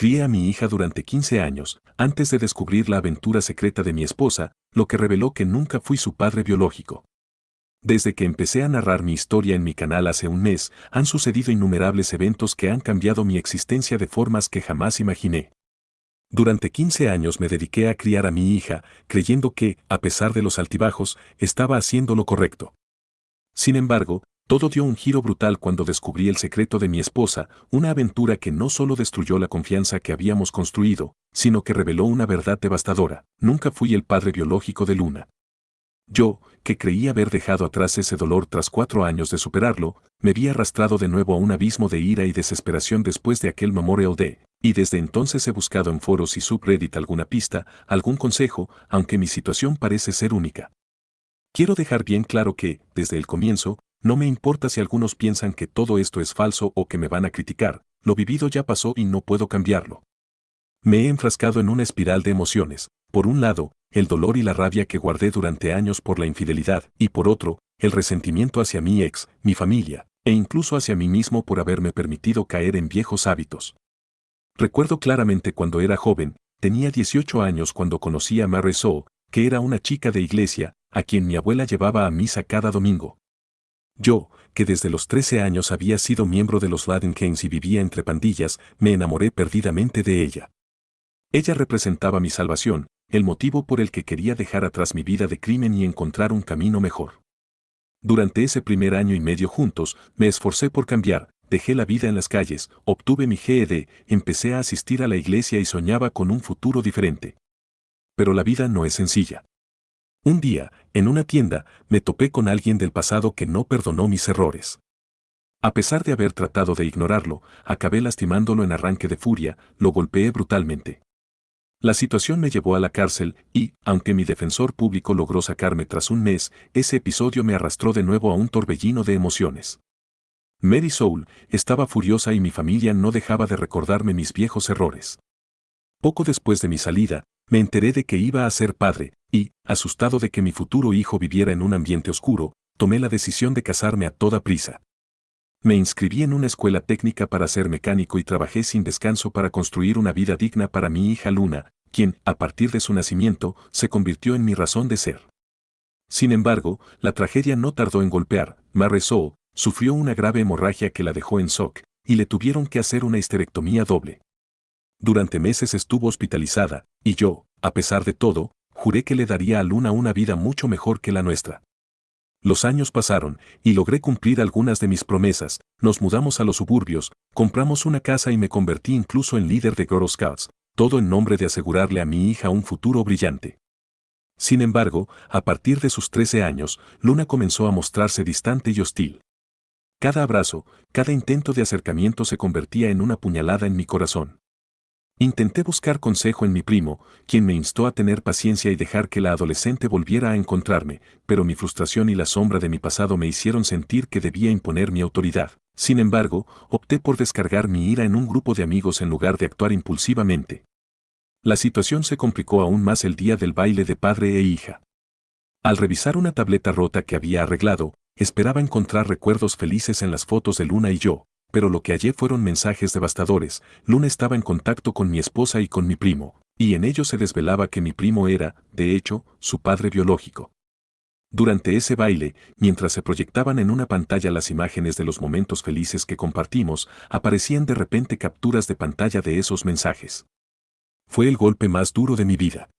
Crié a mi hija durante 15 años, antes de descubrir la aventura secreta de mi esposa, lo que reveló que nunca fui su padre biológico. Desde que empecé a narrar mi historia en mi canal hace un mes, han sucedido innumerables eventos que han cambiado mi existencia de formas que jamás imaginé. Durante 15 años me dediqué a criar a mi hija, creyendo que, a pesar de los altibajos, estaba haciendo lo correcto. Sin embargo, todo dio un giro brutal cuando descubrí el secreto de mi esposa, una aventura que no solo destruyó la confianza que habíamos construido, sino que reveló una verdad devastadora: nunca fui el padre biológico de Luna. Yo, que creí haber dejado atrás ese dolor tras 4 años de superarlo, me vi arrastrado de nuevo a un abismo de ira y desesperación después de aquel Memorial Day, y desde entonces he buscado en foros y subreddit alguna pista, algún consejo, aunque mi situación parece ser única. Quiero dejar bien claro que, desde el comienzo, no me importa si algunos piensan que todo esto es falso o que me van a criticar, lo vivido ya pasó y no puedo cambiarlo. Me he enfrascado en una espiral de emociones: por un lado, el dolor y la rabia que guardé durante años por la infidelidad, y por otro, el resentimiento hacia mi ex, mi familia, e incluso hacia mí mismo por haberme permitido caer en viejos hábitos. Recuerdo claramente cuando era joven, tenía 18 años cuando conocí a Mary Sue, que era una chica de iglesia, a quien mi abuela llevaba a misa cada domingo. Yo, que desde los 13 años había sido miembro de los Latin Kings y vivía entre pandillas, me enamoré perdidamente de ella. Ella representaba mi salvación, el motivo por el que quería dejar atrás mi vida de crimen y encontrar un camino mejor. Durante ese primer año y medio juntos, me esforcé por cambiar, dejé la vida en las calles, obtuve mi GED, empecé a asistir a la iglesia y soñaba con un futuro diferente. Pero la vida no es sencilla. Un día, en una tienda, me topé con alguien del pasado que no perdonó mis errores. A pesar de haber tratado de ignorarlo, acabé lastimándolo en arranque de furia, lo golpeé brutalmente. La situación me llevó a la cárcel y, aunque mi defensor público logró sacarme tras un mes, ese episodio me arrastró de nuevo a un torbellino de emociones. Mary Sue estaba furiosa y mi familia no dejaba de recordarme mis viejos errores. Poco después de mi salida, me enteré de que iba a ser padre, y, asustado de que mi futuro hijo viviera en un ambiente oscuro, tomé la decisión de casarme a toda prisa. Me inscribí en una escuela técnica para ser mecánico y trabajé sin descanso para construir una vida digna para mi hija Luna, quien, a partir de su nacimiento, se convirtió en mi razón de ser. Sin embargo, la tragedia no tardó en golpear. Mary Sue sufrió una grave hemorragia que la dejó en shock, y le tuvieron que hacer una histerectomía doble. Durante meses estuvo hospitalizada, y yo, a pesar de todo, juré que le daría a Luna una vida mucho mejor que la nuestra. Los años pasaron, y logré cumplir algunas de mis promesas. Nos mudamos a los suburbios, compramos una casa y me convertí incluso en líder de Girl Scouts, todo en nombre de asegurarle a mi hija un futuro brillante. Sin embargo, a partir de sus 13 años, Luna comenzó a mostrarse distante y hostil. Cada abrazo, cada intento de acercamiento se convertía en una puñalada en mi corazón. Intenté buscar consejo en mi primo, quien me instó a tener paciencia y dejar que la adolescente volviera a encontrarme, pero mi frustración y la sombra de mi pasado me hicieron sentir que debía imponer mi autoridad. Sin embargo, opté por descargar mi ira en un grupo de amigos en lugar de actuar impulsivamente. La situación se complicó aún más el día del baile de padre e hija. Al revisar una tableta rota que había arreglado, esperaba encontrar recuerdos felices en las fotos de Luna y yo, pero lo que hallé fueron mensajes devastadores. Luna estaba en contacto con mi esposa y con mi primo, y en ellos se desvelaba que mi primo era, de hecho, su padre biológico. Durante ese baile, mientras se proyectaban en una pantalla las imágenes de los momentos felices que compartimos, aparecían de repente capturas de pantalla de esos mensajes. Fue el golpe más duro de mi vida.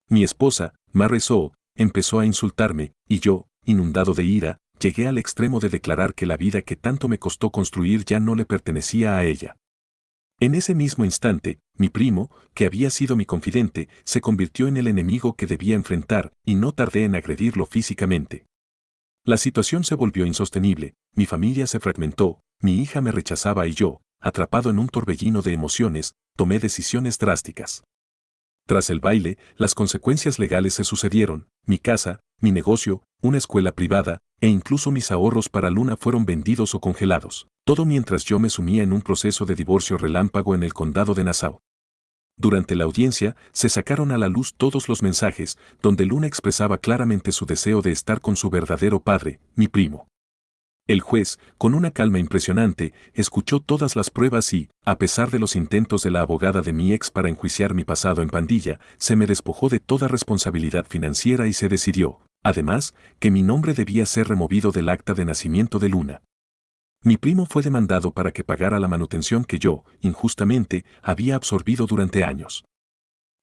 Mi esposa, Mary Sue, empezó a insultarme, y yo, inundado de ira, llegué al extremo de declarar que la vida que tanto me costó construir ya no le pertenecía a ella. En ese mismo instante, mi primo, que había sido mi confidente, se convirtió en el enemigo que debía enfrentar, y no tardé en agredirlo físicamente. La situación se volvió insostenible, mi familia se fragmentó, mi hija me rechazaba y yo, atrapado en un torbellino de emociones, tomé decisiones drásticas. Tras el baile, las consecuencias legales se sucedieron: mi casa, mi negocio, una escuela privada, e incluso mis ahorros para Luna fueron vendidos o congelados, todo mientras yo me sumía en un proceso de divorcio relámpago en el condado de Nassau. Durante la audiencia, se sacaron a la luz todos los mensajes, donde Luna expresaba claramente su deseo de estar con su verdadero padre, mi primo. El juez, con una calma impresionante, escuchó todas las pruebas y, a pesar de los intentos de la abogada de mi ex para enjuiciar mi pasado en pandilla, se me despojó de toda responsabilidad financiera y se decidió, además, que mi nombre debía ser removido del acta de nacimiento de Luna. Mi primo fue demandado para que pagara la manutención que yo, injustamente, había absorbido durante años.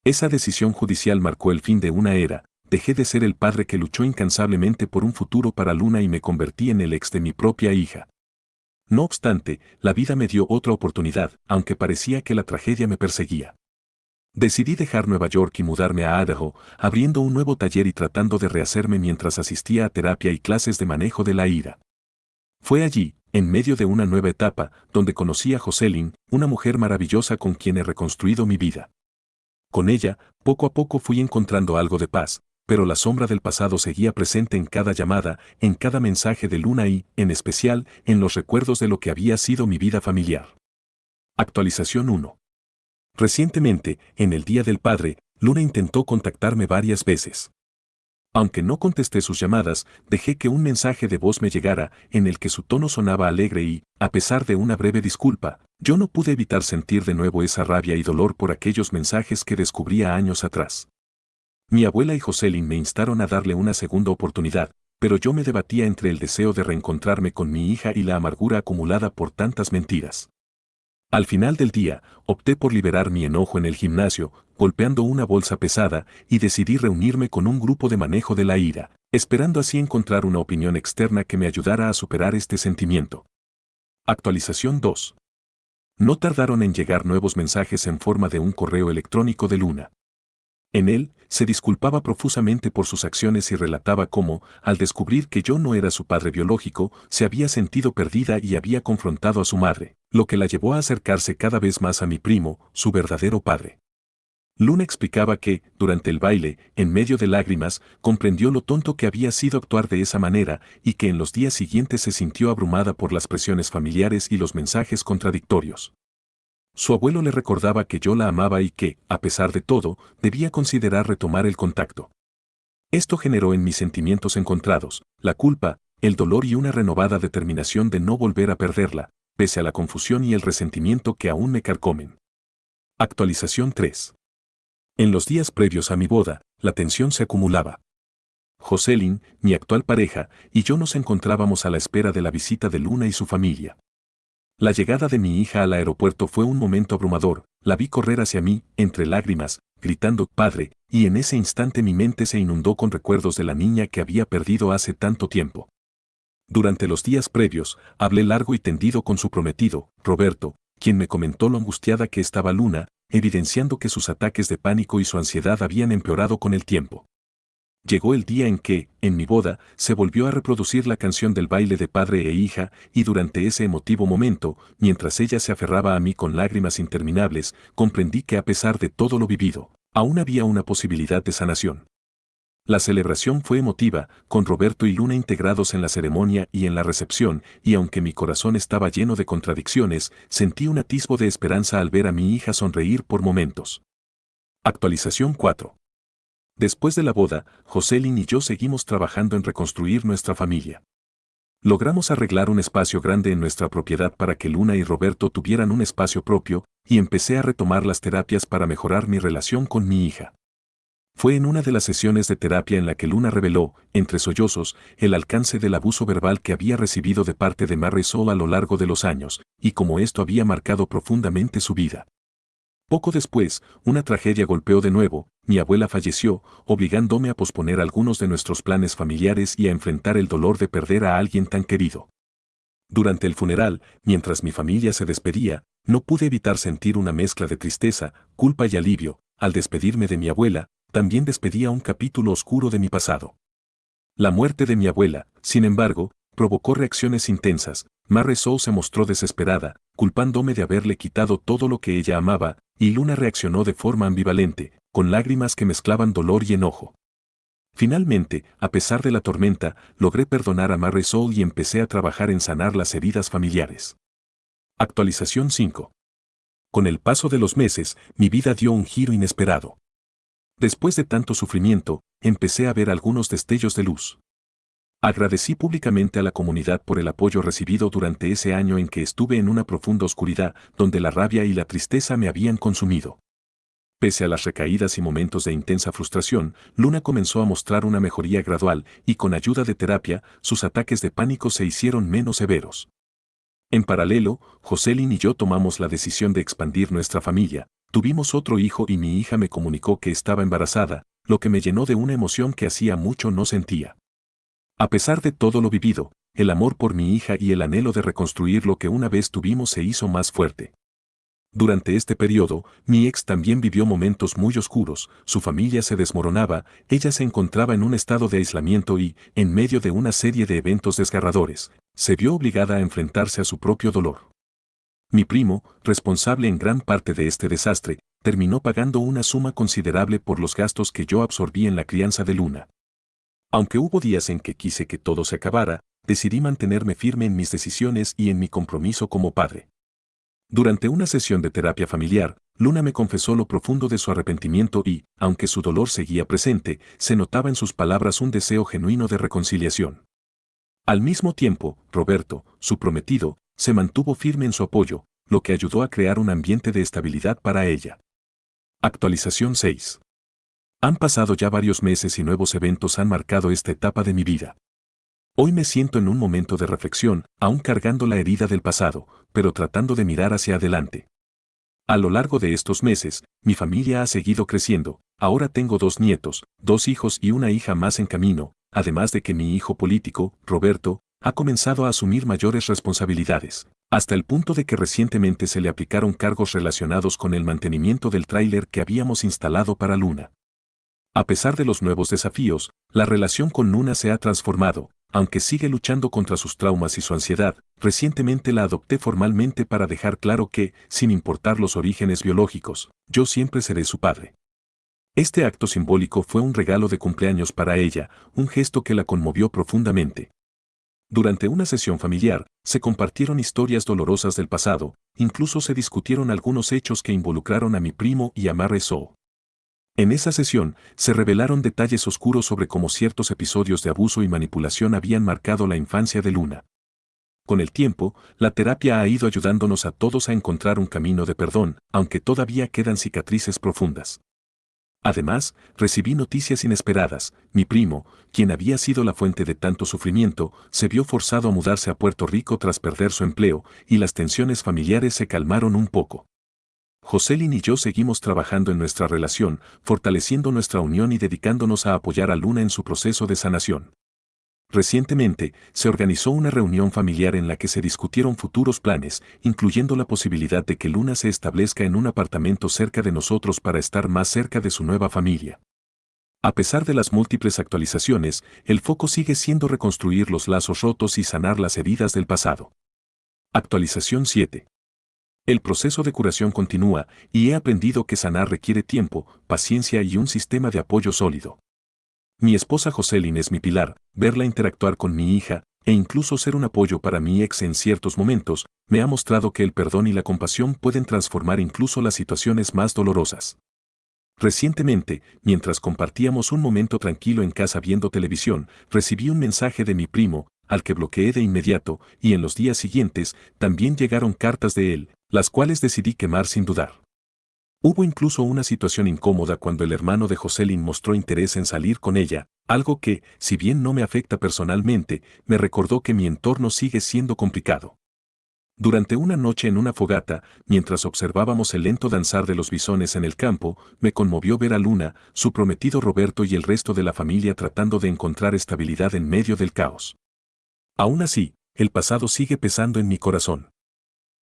Esa decisión judicial marcó el fin de una era. Dejé de ser el padre que luchó incansablemente por un futuro para Luna y me convertí en el ex de mi propia hija. No obstante, la vida me dio otra oportunidad, aunque parecía que la tragedia me perseguía. Decidí dejar Nueva York y mudarme a Idaho, abriendo un nuevo taller y tratando de rehacerme mientras asistía a terapia y clases de manejo de la ira. Fue allí, en medio de una nueva etapa, donde conocí a Jocelyn, una mujer maravillosa con quien he reconstruido mi vida. Con ella, poco a poco fui encontrando algo de paz, pero la sombra del pasado seguía presente en cada llamada, en cada mensaje de Luna y, en especial, en los recuerdos de lo que había sido mi vida familiar. Actualización 1. Recientemente, en el Día del Padre, Luna intentó contactarme varias veces. Aunque no contesté sus llamadas, dejé que un mensaje de voz me llegara, en el que su tono sonaba alegre y, a pesar de una breve disculpa, yo no pude evitar sentir de nuevo esa rabia y dolor por aquellos mensajes que descubría años atrás. Mi abuela y Jocelyn me instaron a darle una segunda oportunidad, pero yo me debatía entre el deseo de reencontrarme con mi hija y la amargura acumulada por tantas mentiras. Al final del día, opté por liberar mi enojo en el gimnasio, golpeando una bolsa pesada, y decidí reunirme con un grupo de manejo de la ira, esperando así encontrar una opinión externa que me ayudara a superar este sentimiento. Actualización 2. No tardaron en llegar nuevos mensajes en forma de un correo electrónico de Luna. En él, se disculpaba profusamente por sus acciones y relataba cómo, al descubrir que yo no era su padre biológico, se había sentido perdida y había confrontado a su madre, lo que la llevó a acercarse cada vez más a mi primo, su verdadero padre. Luna explicaba que, durante el baile, en medio de lágrimas, comprendió lo tonto que había sido actuar de esa manera y que en los días siguientes se sintió abrumada por las presiones familiares y los mensajes contradictorios. Su abuelo le recordaba que yo la amaba y que, a pesar de todo, debía considerar retomar el contacto. Esto generó en mis sentimientos encontrados, la culpa, el dolor y una renovada determinación de no volver a perderla, pese a la confusión y el resentimiento que aún me carcomen. Actualización 3. En los días previos a mi boda, la tensión se acumulaba. Jocelyn, mi actual pareja, y yo nos encontrábamos a la espera de la visita de Luna y su familia. La llegada de mi hija al aeropuerto fue un momento abrumador, la vi correr hacia mí, entre lágrimas, gritando «Padre», y en ese instante mi mente se inundó con recuerdos de la niña que había perdido hace tanto tiempo. Durante los días previos, hablé largo y tendido con su prometido, Roberto, quien me comentó lo angustiada que estaba Luna, evidenciando que sus ataques de pánico y su ansiedad habían empeorado con el tiempo. Llegó el día en que, en mi boda, se volvió a reproducir la canción del baile de padre e hija, y durante ese emotivo momento, mientras ella se aferraba a mí con lágrimas interminables, comprendí que a pesar de todo lo vivido, aún había una posibilidad de sanación. La celebración fue emotiva, con Roberto y Luna integrados en la ceremonia y en la recepción, y aunque mi corazón estaba lleno de contradicciones, sentí un atisbo de esperanza al ver a mi hija sonreír por momentos. Actualización 4. Después de la boda, Jocelyn y yo seguimos trabajando en reconstruir nuestra familia. Logramos arreglar un espacio grande en nuestra propiedad para que Luna y Roberto tuvieran un espacio propio, y empecé a retomar las terapias para mejorar mi relación con mi hija. Fue en una de las sesiones de terapia en la que Luna reveló, entre sollozos, el alcance del abuso verbal que había recibido de parte de Marisol a lo largo de los años, y cómo esto había marcado profundamente su vida. Poco después, una tragedia golpeó de nuevo, mi abuela falleció, obligándome a posponer algunos de nuestros planes familiares y a enfrentar el dolor de perder a alguien tan querido. Durante el funeral, mientras mi familia se despedía, no pude evitar sentir una mezcla de tristeza, culpa y alivio. Al despedirme de mi abuela, también despedía un capítulo oscuro de mi pasado. La muerte de mi abuela, sin embargo, provocó reacciones intensas. Marisol se mostró desesperada, culpándome de haberle quitado todo lo que ella amaba, y Luna reaccionó de forma ambivalente, con lágrimas que mezclaban dolor y enojo. Finalmente, a pesar de la tormenta, logré perdonar a Marisol y empecé a trabajar en sanar las heridas familiares. Actualización 5. Con el paso de los meses, mi vida dio un giro inesperado. Después de tanto sufrimiento, empecé a ver algunos destellos de luz. Agradecí públicamente a la comunidad por el apoyo recibido durante ese año en que estuve en una profunda oscuridad, donde la rabia y la tristeza me habían consumido. Pese a las recaídas y momentos de intensa frustración, Luna comenzó a mostrar una mejoría gradual y con ayuda de terapia, sus ataques de pánico se hicieron menos severos. En paralelo, Jocelyn y yo tomamos la decisión de expandir nuestra familia. Tuvimos otro hijo y mi hija me comunicó que estaba embarazada, lo que me llenó de una emoción que hacía mucho no sentía. A pesar de todo lo vivido, el amor por mi hija y el anhelo de reconstruir lo que una vez tuvimos se hizo más fuerte. Durante este periodo, mi ex también vivió momentos muy oscuros, su familia se desmoronaba, ella se encontraba en un estado de aislamiento y, en medio de una serie de eventos desgarradores, se vio obligada a enfrentarse a su propio dolor. Mi primo, responsable en gran parte de este desastre, terminó pagando una suma considerable por los gastos que yo absorbí en la crianza de Luna. Aunque hubo días en que quise que todo se acabara, decidí mantenerme firme en mis decisiones y en mi compromiso como padre. Durante una sesión de terapia familiar, Luna me confesó lo profundo de su arrepentimiento y, aunque su dolor seguía presente, se notaba en sus palabras un deseo genuino de reconciliación. Al mismo tiempo, Roberto, su prometido, se mantuvo firme en su apoyo, lo que ayudó a crear un ambiente de estabilidad para ella. Actualización 6. Han pasado ya varios meses y nuevos eventos han marcado esta etapa de mi vida. Hoy me siento en un momento de reflexión, aún cargando la herida del pasado, pero tratando de mirar hacia adelante. A lo largo de estos meses, mi familia ha seguido creciendo, ahora tengo 2 nietos, 2 hijos y una hija más en camino, además de que mi hijo político, Roberto, ha comenzado a asumir mayores responsabilidades, hasta el punto de que recientemente se le aplicaron cargos relacionados con el mantenimiento del tráiler que habíamos instalado para Luna. A pesar de los nuevos desafíos, la relación con Luna se ha transformado, aunque sigue luchando contra sus traumas y su ansiedad. Recientemente la adopté formalmente para dejar claro que, sin importar los orígenes biológicos, yo siempre seré su padre. Este acto simbólico fue un regalo de cumpleaños para ella, un gesto que la conmovió profundamente. Durante una sesión familiar, se compartieron historias dolorosas del pasado, incluso se discutieron algunos hechos que involucraron a mi primo y a Mare So. En esa sesión, se revelaron detalles oscuros sobre cómo ciertos episodios de abuso y manipulación habían marcado la infancia de Luna. Con el tiempo, la terapia ha ido ayudándonos a todos a encontrar un camino de perdón, aunque todavía quedan cicatrices profundas. Además, recibí noticias inesperadas. Mi primo, quien había sido la fuente de tanto sufrimiento, se vio forzado a mudarse a Puerto Rico tras perder su empleo, y las tensiones familiares se calmaron un poco. Jocelyn y yo seguimos trabajando en nuestra relación, fortaleciendo nuestra unión y dedicándonos a apoyar a Luna en su proceso de sanación. Recientemente, se organizó una reunión familiar en la que se discutieron futuros planes, incluyendo la posibilidad de que Luna se establezca en un apartamento cerca de nosotros para estar más cerca de su nueva familia. A pesar de las múltiples actualizaciones, el foco sigue siendo reconstruir los lazos rotos y sanar las heridas del pasado. Actualización 7. El proceso de curación continúa, y he aprendido que sanar requiere tiempo, paciencia y un sistema de apoyo sólido. Mi esposa Jocelyn es mi pilar, verla interactuar con mi hija, e incluso ser un apoyo para mi ex en ciertos momentos, me ha mostrado que el perdón y la compasión pueden transformar incluso las situaciones más dolorosas. Recientemente, mientras compartíamos un momento tranquilo en casa viendo televisión, recibí un mensaje de mi primo, al que bloqueé de inmediato, y en los días siguientes, también llegaron cartas de él, las cuales decidí quemar sin dudar. Hubo incluso una situación incómoda cuando el hermano de Jocelyn mostró interés en salir con ella, algo que, si bien no me afecta personalmente, me recordó que mi entorno sigue siendo complicado. Durante una noche en una fogata, mientras observábamos el lento danzar de los bisones en el campo, me conmovió ver a Luna, su prometido Roberto y el resto de la familia tratando de encontrar estabilidad en medio del caos. Aún así, el pasado sigue pesando en mi corazón.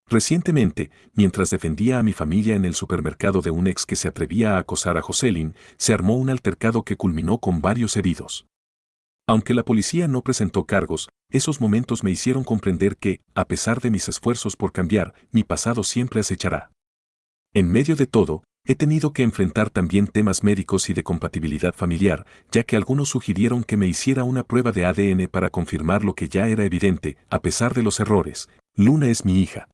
Recientemente, mientras defendía a mi familia en el supermercado de un ex que se atrevía a acosar a Jocelyn, se armó un altercado que culminó con varios heridos. Aunque la policía no presentó cargos, esos momentos me hicieron comprender que, a pesar de mis esfuerzos por cambiar, mi pasado siempre acechará. En medio de todo, he tenido que enfrentar también temas médicos y de compatibilidad familiar, ya que algunos sugirieron que me hiciera una prueba de ADN para confirmar lo que ya era evidente, a pesar de los errores. Luna es mi hija.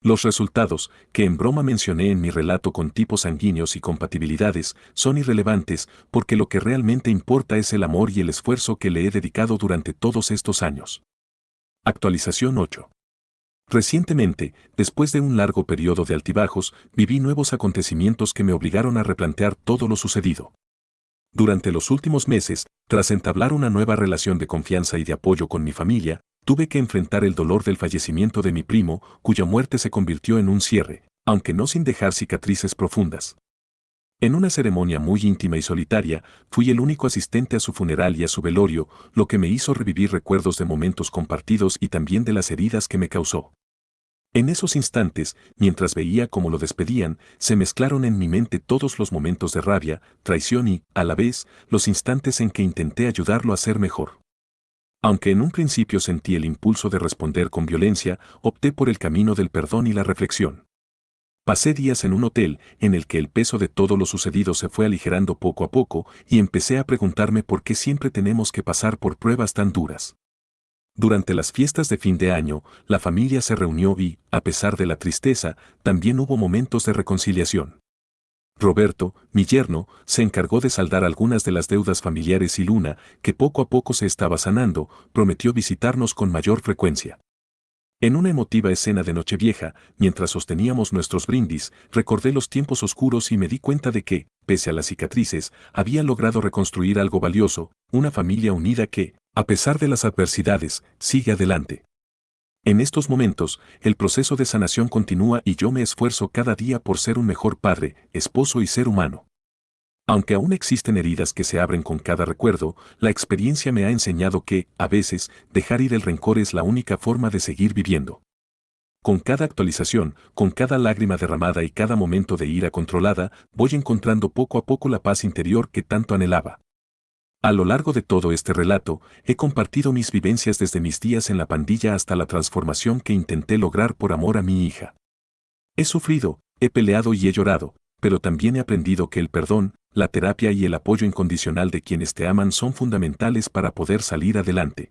Los resultados, que en broma mencioné en mi relato con tipos sanguíneos y compatibilidades, son irrelevantes porque lo que realmente importa es el amor y el esfuerzo que le he dedicado durante todos estos años. Actualización 8. Recientemente, después de un largo periodo de altibajos, viví nuevos acontecimientos que me obligaron a replantear todo lo sucedido. Durante los últimos meses, tras entablar una nueva relación de confianza y de apoyo con mi familia, tuve que enfrentar el dolor del fallecimiento de mi primo, cuya muerte se convirtió en un cierre, aunque no sin dejar cicatrices profundas. En una ceremonia muy íntima y solitaria, fui el único asistente a su funeral y a su velorio, lo que me hizo revivir recuerdos de momentos compartidos y también de las heridas que me causó. En esos instantes, mientras veía cómo lo despedían, se mezclaron en mi mente todos los momentos de rabia, traición y, a la vez, los instantes en que intenté ayudarlo a ser mejor. Aunque en un principio sentí el impulso de responder con violencia, opté por el camino del perdón y la reflexión. Pasé días en un hotel en el que el peso de todo lo sucedido se fue aligerando poco a poco y empecé a preguntarme por qué siempre tenemos que pasar por pruebas tan duras. Durante las fiestas de fin de año, la familia se reunió y, a pesar de la tristeza, también hubo momentos de reconciliación. Roberto, mi yerno, se encargó de saldar algunas de las deudas familiares y Luna, que poco a poco se estaba sanando, prometió visitarnos con mayor frecuencia. En una emotiva escena de Nochevieja, mientras sosteníamos nuestros brindis, recordé los tiempos oscuros y me di cuenta de que, pese a las cicatrices, había logrado reconstruir algo valioso, una familia unida que, a pesar de las adversidades, sigue adelante. En estos momentos, el proceso de sanación continúa y yo me esfuerzo cada día por ser un mejor padre, esposo y ser humano. Aunque aún existen heridas que se abren con cada recuerdo, la experiencia me ha enseñado que, a veces, dejar ir el rencor es la única forma de seguir viviendo. Con cada actualización, con cada lágrima derramada y cada momento de ira controlada, voy encontrando poco a poco la paz interior que tanto anhelaba. A lo largo de todo este relato, he compartido mis vivencias desde mis días en la pandilla hasta la transformación que intenté lograr por amor a mi hija. He sufrido, he peleado y he llorado, pero también he aprendido que el perdón, la terapia y el apoyo incondicional de quienes te aman son fundamentales para poder salir adelante.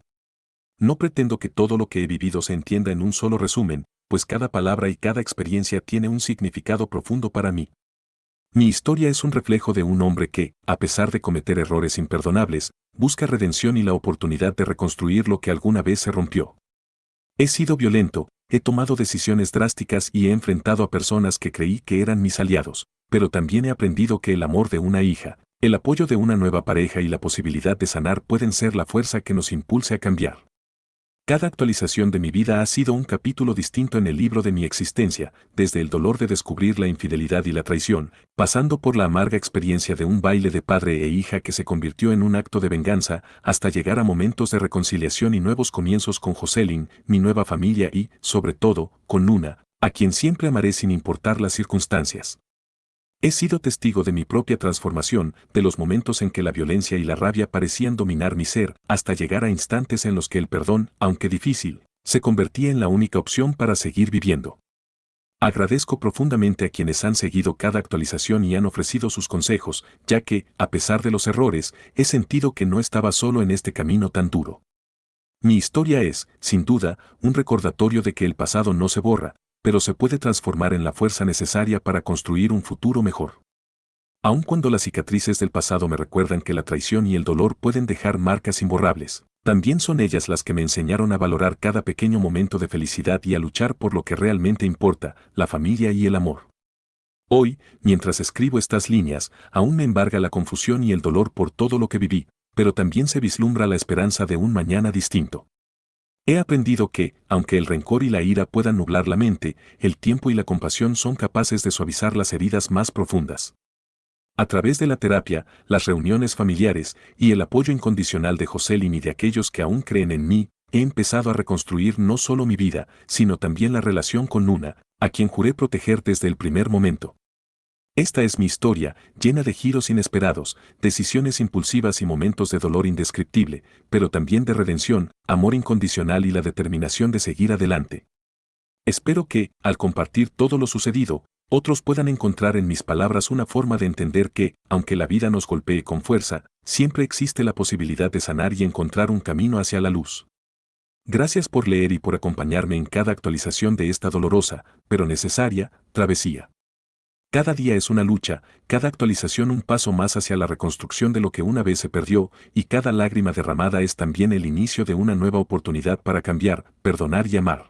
No pretendo que todo lo que he vivido se entienda en un solo resumen, pues cada palabra y cada experiencia tiene un significado profundo para mí. Mi historia es un reflejo de un hombre que, a pesar de cometer errores imperdonables, busca redención y la oportunidad de reconstruir lo que alguna vez se rompió. He sido violento, he tomado decisiones drásticas y he enfrentado a personas que creí que eran mis aliados, pero también he aprendido que el amor de una hija, el apoyo de una nueva pareja y la posibilidad de sanar pueden ser la fuerza que nos impulse a cambiar. Cada actualización de mi vida ha sido un capítulo distinto en el libro de mi existencia, desde el dolor de descubrir la infidelidad y la traición, pasando por la amarga experiencia de un baile de padre e hija que se convirtió en un acto de venganza, hasta llegar a momentos de reconciliación y nuevos comienzos con Jocelyn, mi nueva familia y, sobre todo, con Luna, a quien siempre amaré sin importar las circunstancias. He sido testigo de mi propia transformación, de los momentos en que la violencia y la rabia parecían dominar mi ser, hasta llegar a instantes en los que el perdón, aunque difícil, se convertía en la única opción para seguir viviendo. Agradezco profundamente a quienes han seguido cada actualización y han ofrecido sus consejos, ya que, a pesar de los errores, he sentido que no estaba solo en este camino tan duro. Mi historia es, sin duda, un recordatorio de que el pasado no se borra, pero se puede transformar en la fuerza necesaria para construir un futuro mejor. Aun cuando las cicatrices del pasado me recuerdan que la traición y el dolor pueden dejar marcas imborrables, también son ellas las que me enseñaron a valorar cada pequeño momento de felicidad y a luchar por lo que realmente importa, la familia y el amor. Hoy, mientras escribo estas líneas, aún me embarga la confusión y el dolor por todo lo que viví, pero también se vislumbra la esperanza de un mañana distinto. He aprendido que, aunque el rencor y la ira puedan nublar la mente, el tiempo y la compasión son capaces de suavizar las heridas más profundas. A través de la terapia, las reuniones familiares y el apoyo incondicional de Jocelyn y de aquellos que aún creen en mí, he empezado a reconstruir no solo mi vida, sino también la relación con Luna, a quien juré proteger desde el primer momento. Esta es mi historia, llena de giros inesperados, decisiones impulsivas y momentos de dolor indescriptible, pero también de redención, amor incondicional y la determinación de seguir adelante. Espero que, al compartir todo lo sucedido, otros puedan encontrar en mis palabras una forma de entender que, aunque la vida nos golpee con fuerza, siempre existe la posibilidad de sanar y encontrar un camino hacia la luz. Gracias por leer y por acompañarme en cada actualización de esta dolorosa, pero necesaria, travesía. Cada día es una lucha, cada actualización un paso más hacia la reconstrucción de lo que una vez se perdió, y cada lágrima derramada es también el inicio de una nueva oportunidad para cambiar, perdonar y amar.